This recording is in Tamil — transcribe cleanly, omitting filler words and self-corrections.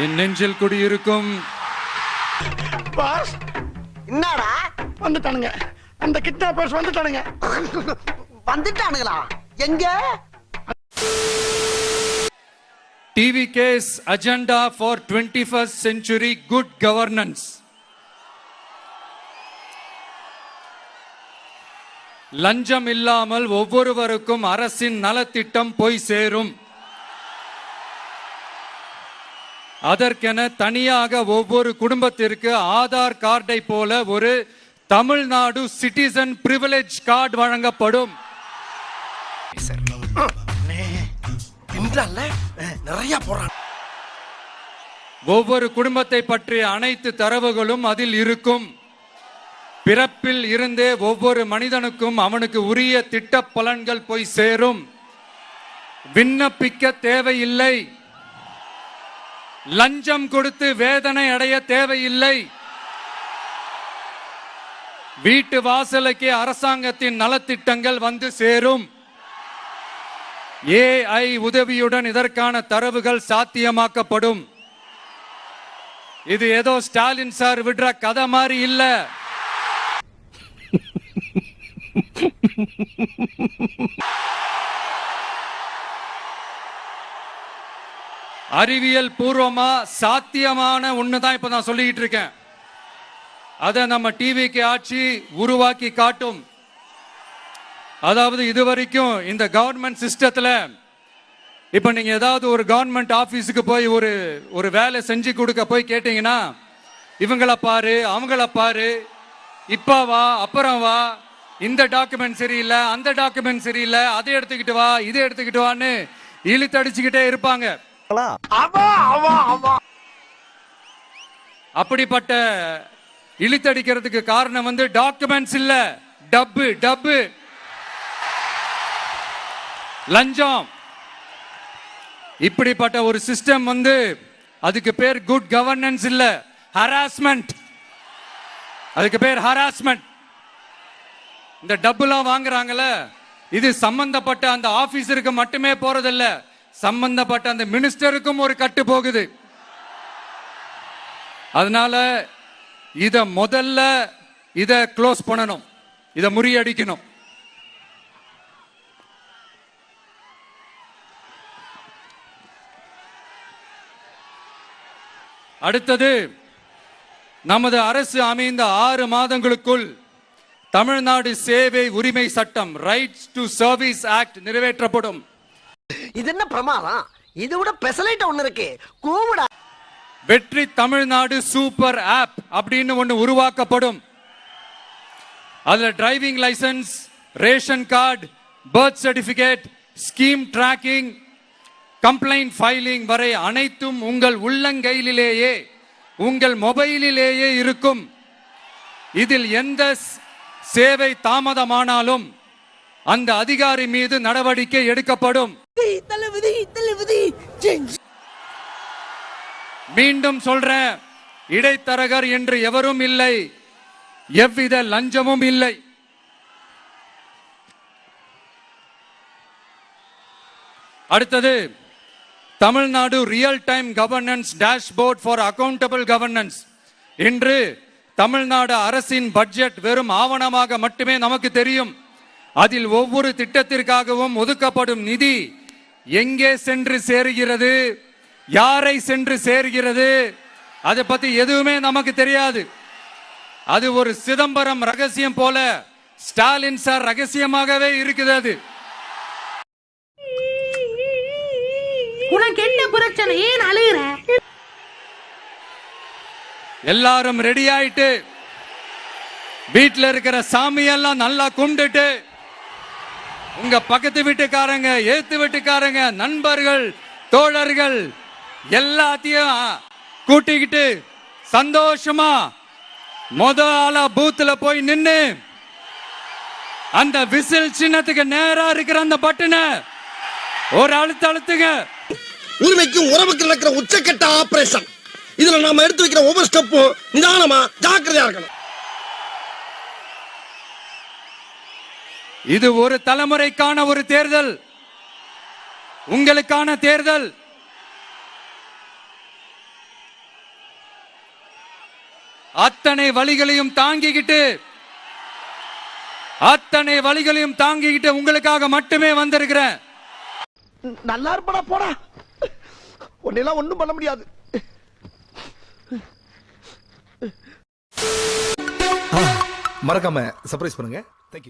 என் நெஞ்சில் குடியிருக்கும் பாஸ் என்னடா வந்துட்டானுங்க, அந்த கிட்னாப்பர்ஸ் வந்துட்டானுங்க. வந்துட்டானுங்களா? எங்க? TVK's agenda for 21st century good governance. லஞ்சம் இல்லாமல் ஒவ்வொருவருக்கும் அரசின் நலத்திட்டம் போய் சேரும். அதற்கென தனியாக ஒவ்வொரு குடும்பத்திற்கு ஆதார் கார்டை போல ஒரு தமிழ்நாடு சிட்டிசன் பிரிவிலேஜ் கார்டு வழங்கப்படும். ஒவ்வொரு குடும்பத்தை பற்றிய அனைத்து தரவுகளும் அதில் இருக்கும். பிறப்பில் இருந்தே ஒவ்வொரு மனிதனுக்கும் அவனுக்கு உரிய திட்ட பலன்கள் போய் சேரும். விண்ணப்பிக்க தேவையில்லை. லஞ்சம் கொடுத்து வேதனை அடைய தேவையில்லை. வீட்டு வாசலுக்கே அரசாங்கத்தின் நலத்திட்டங்கள் வந்து சேரும். AI உதவியுடன் இதற்கான தரவுகள் சாத்தியமாக்கப்படும். இது ஏதோ ஸ்டாலின் சார் விடுற கதை மாதிரி இல்ல. அறிவியல் பூர்வமா சாத்தியமான ஒண்ணுதான் இப்ப நான் சொல்லிட்டு இருக்கேன். அதை நம்ம டிவிக்கு ஆட்சி உருவாக்கி காட்டும். அதாவது இதுவரைக்கும் இந்த கவர்மெண்ட் சிஸ்டத்துல இப்ப நீங்க ஏதாவது ஒரு கவர்மெண்ட் ஆபீஸுக்கு போய் ஒரு வேலை செஞ்சு கொடுக்க போய் கேட்டீங்கன்னா, இவங்கள பாரு அவங்கள பாரு, இப்ப வா அப்புறம் வா, இந்த டாக்குமெண்ட் சரியில்லை அந்த டாக்குமெண்ட் சரியில்லை, அதை எடுத்துக்கிட்டு வா இதை எடுத்துக்கிட்டு வான்னு இழுத்தடிச்சுக்கிட்டே இருப்பாங்க. அப்படிப்பட்ட இழுத்தடிக்கிறதுக்கு காரணம் டாக்குமெண்ட்ஸ் இல்ல, டப்பு லஞ்சம். இப்படிப்பட்ட ஒரு சிஸ்டம் அதுக்கு பேர் குட் கவர்னன்ஸ் இல்ல, ஹராஸ்மெண்ட். அதுக்கு பேர் ஹராஸ்மெண்ட். இந்த டப்புலாம் வாங்குறாங்கல்ல, இது சம்பந்தப்பட்ட அந்த ஆபீசருக்கு மட்டுமே போறதில்ல, சம்பந்தப்பட்ட அந்த மினிஸ்டருக்கும் ஒரு கட்டு போகுது. அதனால முதல்ல இத க்ளோஸ் பண்ணணும், இத முறியடிக்கணும். அடுத்தது, நமது அரசு அமைந்த 6 மாதங்களுக்குள் தமிழ்நாடு சேவை உரிமை சட்டம் ரைட்ஸ் டு சர்வீஸ் ஆக்ட் நிறைவேற்றப்படும். இது என்ன பிரமாதம்? இது விட பெசலைட் ஒண்ணு இருக்கு, கூவுடா. வெற்றி தமிழ்நாடு சூப்பர் ஆப் அப்படின்னு ஒன்று உருவாக்கப்படும். அதுல driving licence, ration card, birth certificate, scheme tracking, complaint filing வரை அனைத்தும் உங்கள் உள்ளங்கையிலேயே உங்கள் மொபைலிலேயே இருக்கும். இதில் எந்த சேவை தாமதமானாலும் அந்த அதிகாரி மீது நடவடிக்கை எடுக்கப்படும். மீண்டும் சொல்றேன், இடைத்தரகர் என்று எவரும் இல்லை, எவ்வித லஞ்சமும் இல்லை. அடுத்தது, Tamil Nadu real time governance dashboard for accountable governance. இன்று தமிழ்நாடு அரசின் பட்ஜெட் வெறும் ஆவணமாக மட்டுமே நமக்கு தெரியும். அதில் ஒவ்வொரு திட்டத்திற்காகவும் ஒதுக்கப்படும் நிதி எங்கே சென்று சேருகிறது, யாரை சென்று சேர்கிறது, அதை பத்தி எதுவுமே நமக்கு தெரியாது. அது ஒரு சிதம்பரம் ரகசியம் போல ஸ்டாலின் சார் ரகசியமாகவே இருக்குது. அது உனக்கு என்ன பிரச்சனை? ஏன் அழுகுற? எல்லாரும் ரெடி ஆயிட்டு வீட்டில் இருக்கிற சாமியெல்லாம் நல்லா கும்பிட்டுட்டு உங்க பக்கத்து வீட்டுக்காரங்க, ஏத்து வீட்டுக்காரங்க, நண்பர்கள், தோழர்கள் எல்லாத்தையும் கூட்டிக்கிட்டு சந்தோஷமா முதல்ல பூத்துல போய் நின்னு அந்த விசில் சின்னத்துக்கு நேரா இருக்கிற அந்த பட்டனை ஒரு அழுத்துங்க. உரிமைக்கும் உறவுக்கு நடக்கிற உச்சக்கட்ட ஆபரேஷன். இதுல நாம எடுத்து வைக்கிற ஒவ்வொரு ஸ்டெப்பும் நிதானமா ஜாக்கிரதையா இருக்கணும். இது ஒரு தலைமுறைக்கான ஒரு தேர்தல், உங்களுக்கான தேர்தல். அத்தனை வழிகளையும் தாங்கிக்கிட்டு உங்களுக்காக மட்டுமே வந்திருக்கிறேன். நல்லா இருப்படா போடா. உன்னெல்லாம் ஒண்ணும் பண்ண முடியாது. மறக்காம சர்ப்ரைஸ் பண்ணுங்க.